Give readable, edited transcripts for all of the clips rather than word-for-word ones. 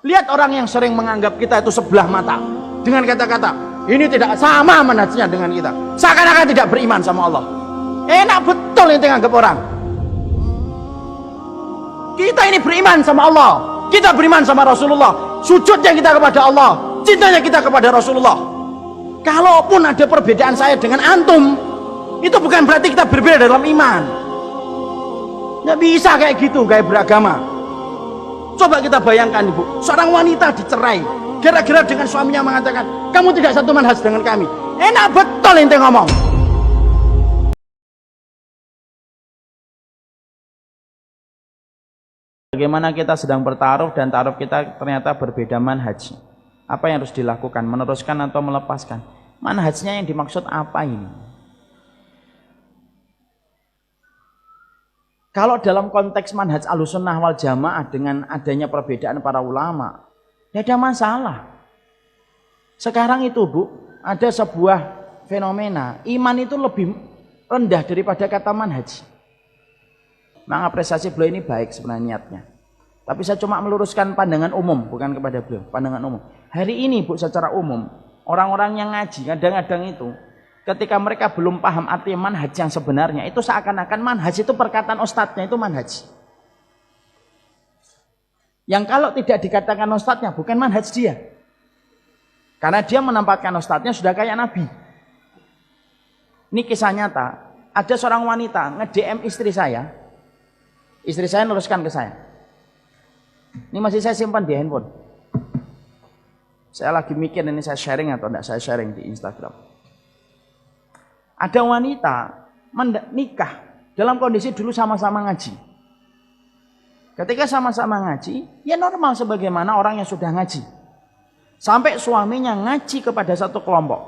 Lihat orang yang sering menganggap kita itu sebelah mata dengan kata-kata ini tidak sama manhajnya dengan kita, seakan-akan tidak beriman sama Allah. Enak betul yang menganggap orang. Kita ini beriman sama Allah, kita beriman sama Rasulullah, sujudnya kita kepada Allah, cintanya kita kepada Rasulullah. Kalaupun ada perbedaan saya dengan antum, itu bukan berarti kita berbeda dalam iman. Nggak bisa kayak gitu, kayak beragama. Coba kita bayangkan ibu, seorang wanita dicerai gara-gara dengan suaminya mengatakan kamu tidak satu manhaj dengan kami. Enak betul ente ngomong. Bagaimana kita sedang bertaruh dan taruh kita ternyata berbeda manhaj. Apa yang harus dilakukan? Meneruskan atau melepaskan? Manhajnya yang dimaksud apa ini? Kalau dalam konteks manhaj Ahlussunnah wal Jamaah dengan adanya perbedaan para ulama, tidak ada masalah. Sekarang itu Bu, ada sebuah fenomena, iman itu lebih rendah daripada kata manhaj. Mengapresiasi beliau ini baik sebenarnya niatnya. Tapi saya cuma meluruskan pandangan umum, bukan kepada beliau, pandangan umum. Hari ini Bu, secara umum, orang-orang yang ngaji, kadang-kadang itu, ketika mereka belum paham arti manhaj yang sebenarnya, itu seakan-akan manhaj itu perkataan ustadznya itu manhaj. Yang kalau tidak dikatakan ustadznya, bukan manhaj dia. Karena dia menempatkan ustadznya sudah kayak Nabi. Ini kisah nyata. Ada seorang wanita nge-DM istri saya. Istri saya neruskan ke saya. Ini masih saya simpan di handphone. Saya lagi mikir ini saya sharing atau tidak saya sharing di Instagram. Ada wanita nikah dalam kondisi dulu sama-sama ngaji. Ketika sama-sama ngaji, ya normal sebagaimana orang yang sudah ngaji. Sampai suaminya ngaji kepada satu kelompok.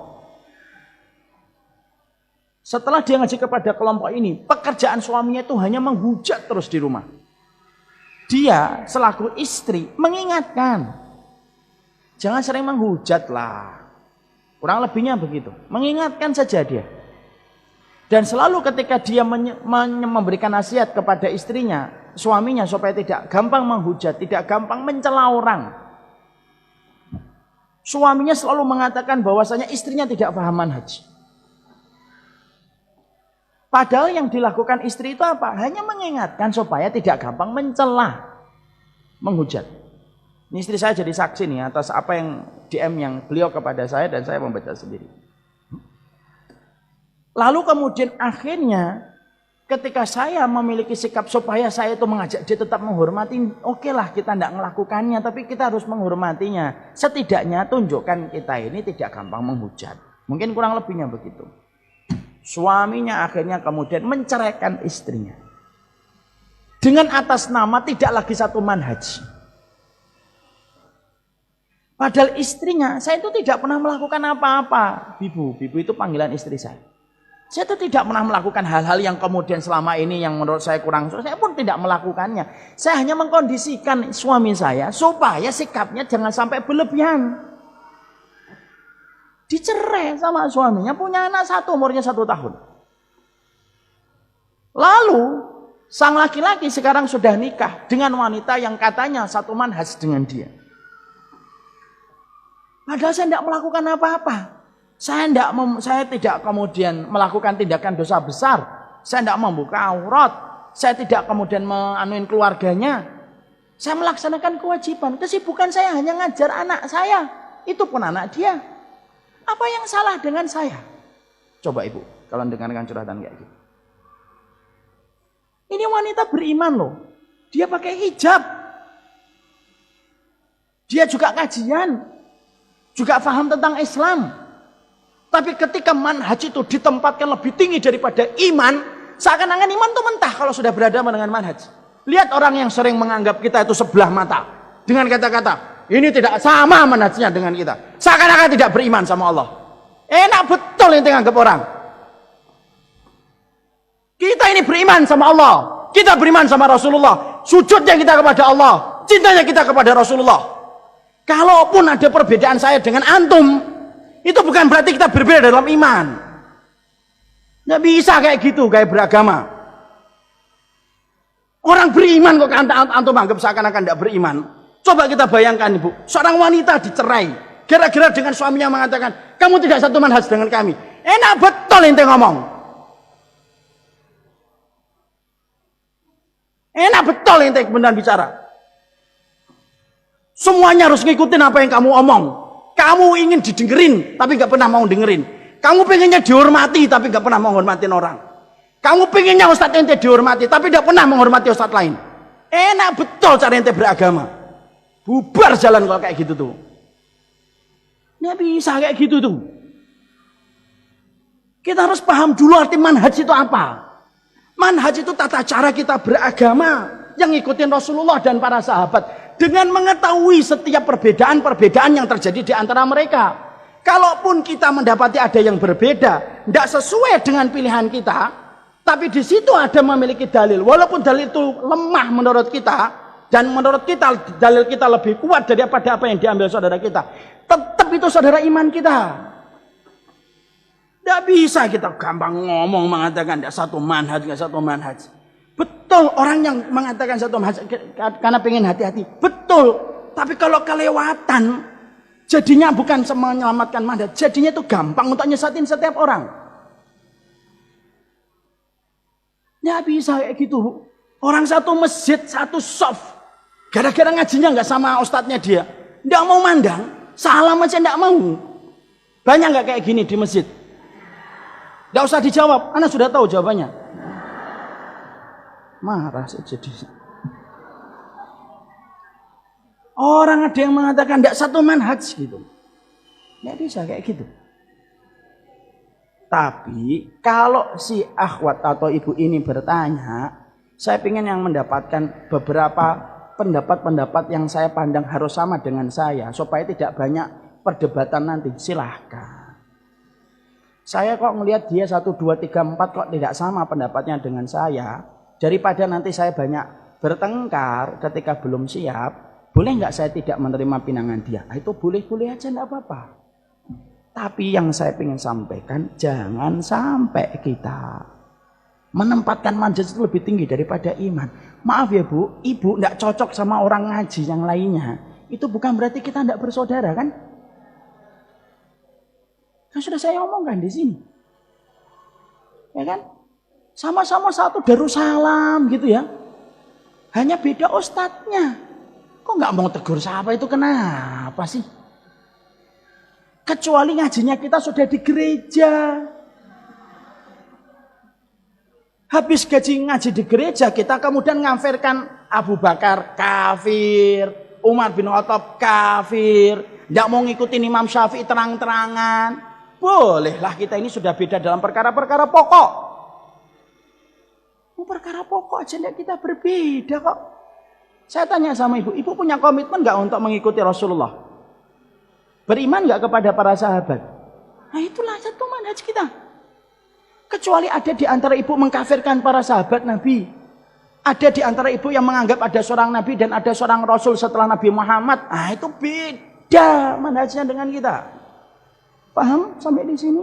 Setelah dia ngaji kepada kelompok ini, pekerjaan suaminya itu hanya menghujat terus di rumah. Dia selaku istri mengingatkan, jangan sering menghujat lah. Kurang lebihnya begitu. Mengingatkan saja dia. Dan selalu ketika dia memberikan nasihat kepada istrinya, suaminya supaya tidak gampang menghujat, tidak gampang mencela orang. Suaminya selalu mengatakan bahwasanya istrinya tidak paham manhaj. Padahal yang dilakukan istri itu apa? Hanya mengingatkan supaya tidak gampang mencela, menghujat. Ini istri saya jadi saksi nih atas apa yang DM yang beliau kepada saya dan saya membaca sendiri. Lalu kemudian akhirnya ketika saya memiliki sikap supaya saya itu mengajak dia tetap menghormati, oke lah kita tidak melakukannya, tapi kita harus menghormatinya. Setidaknya tunjukkan kita ini tidak gampang menghujat. Mungkin kurang lebihnya begitu. Suaminya akhirnya kemudian menceraikan istrinya. Dengan atas nama tidak lagi satu manhaj. Padahal istrinya, saya itu tidak pernah melakukan apa-apa. Bibu itu panggilan istri saya. Saya itu tidak pernah melakukan hal-hal yang kemudian selama ini yang menurut saya kurang. Saya pun tidak melakukannya. Saya hanya mengkondisikan suami saya supaya sikapnya jangan sampai berlebihan. Dicerai sama suaminya, punya anak satu, umurnya 1 tahun. Lalu sang laki-laki sekarang sudah nikah dengan wanita yang katanya satu manhaj dengan dia. Padahal saya tidak melakukan apa-apa. Saya tidak kemudian melakukan tindakan dosa besar. Saya tidak membuka aurat. Saya tidak kemudian menganuin keluarganya. Saya melaksanakan kewajiban. Kesibukan saya hanya ngajar anak saya. Itu pun anak dia. Apa yang salah dengan saya? Coba ibu, kalau dengarkan curhatan kayak gitu. Ini wanita beriman loh. Dia pakai hijab. Dia juga kajian. Juga paham tentang Islam. Tapi ketika manhaj itu ditempatkan lebih tinggi daripada iman, seakan-akan iman itu mentah kalau sudah berhadapan dengan manhaj. Lihat orang yang sering menganggap kita itu sebelah mata dengan kata-kata ini tidak sama manhajnya dengan kita, seakan-akan tidak beriman sama Allah. Enak betul yang menganggap orang. Kita ini beriman sama Allah, kita beriman sama Rasulullah, sujudnya kita kepada Allah, cintanya kita kepada Rasulullah. Kalaupun ada perbedaan saya dengan antum, itu bukan berarti kita berbeda dalam iman. Nggak bisa kayak gitu, kayak beragama. Orang beriman kok antum anggap seakan-akan tidak beriman. Coba kita bayangkan ibu, seorang wanita dicerai gara-gara dengan suaminya mengatakan kamu tidak satu manhaj dengan kami. Enak betul ente ngomong. Enak betul ente beneran bicara. Semuanya harus ngikutin apa yang kamu omong. Kamu ingin didengerin tapi gak pernah mau dengerin. Kamu pengennya dihormati tapi gak pernah menghormatin orang. Kamu pengennya ustadz ente dihormati tapi gak pernah menghormati ustadz lain. Enak betul cara ente beragama. Bubar jalan kalau kayak gitu tuh. Nggak bisa kayak gitu tuh. Kita harus paham dulu arti manhaj itu apa. Manhaj itu tata cara kita beragama yang ngikutin Rasulullah dan para sahabat. Dengan mengetahui setiap perbedaan-perbedaan yang terjadi di antara mereka. Kalaupun kita mendapati ada yang berbeda, tidak sesuai dengan pilihan kita, tapi di situ ada memiliki dalil. Walaupun dalil itu lemah menurut kita, dan menurut kita dalil kita lebih kuat daripada apa yang diambil saudara kita, tetap itu saudara iman kita. Tidak bisa kita gampang ngomong mengatakan tidak satu manhaj, tidak satu manhaj. Betul orang yang mengatakan satu manhaj karena pengen hati-hati. Betul. Tapi kalau kelewatan, jadinya bukan menyelamatkan manhaj, jadinya itu gampang untuk nyesatin setiap orang. Tidak bisa kayak gitu. Orang satu masjid, satu soft. Gara-gara ngajinya nggak sama ustadznya dia. Tidak mau mandang, salam aja tidak mau. Banyak nggak kayak gini di masjid? Tidak usah dijawab, Anda sudah tahu jawabannya. Marah sih jadi. Orang ada yang mengatakan tidak satu manhaj gitu. Nggak bisa kayak gitu. Tapi kalau si akhwat atau ibu ini bertanya, saya ingin yang mendapatkan beberapa pendapat-pendapat yang saya pandang harus sama dengan saya supaya tidak banyak perdebatan nanti. Silahkan. Saya kok ngelihat dia 1, 2, 3, 4 kok tidak sama pendapatnya dengan saya. Daripada nanti saya banyak bertengkar ketika belum siap, boleh nggak saya tidak menerima pinangan dia? Itu boleh-boleh aja, nggak apa-apa. Tapi yang saya ingin sampaikan, jangan sampai kita menempatkan manhaj itu lebih tinggi daripada iman. Maaf ya Bu, ibu nggak cocok sama orang ngaji yang lainnya. Itu bukan berarti kita nggak bersaudara kan? Kan sudah saya omongkan di sini. Ya kan? Sama-sama satu Darussalam gitu ya. Hanya beda ustadznya. Kok nggak mau tegur siapa itu kenapa sih? Kecuali ngajinya kita sudah di gereja. Habis ngaji di gereja kita kemudian ngafirkan Abu Bakar kafir, Umar bin Khattab kafir, nggak mau ngikutin Imam Syafi'i terang-terangan. Bolehlah kita ini sudah beda dalam perkara-perkara pokok. Perkara pokok aja kita berbeda kok. Saya tanya sama ibu, ibu punya komitmen nggak untuk mengikuti Rasulullah? Beriman nggak kepada para sahabat? Nah itulah satu manhaj kita. Kecuali ada di antara ibu mengkafirkan para sahabat Nabi. Ada di antara ibu yang menganggap ada seorang Nabi dan ada seorang Rasul setelah Nabi Muhammad. Ah itu beda manhajnya dengan kita. Paham sampai di sini?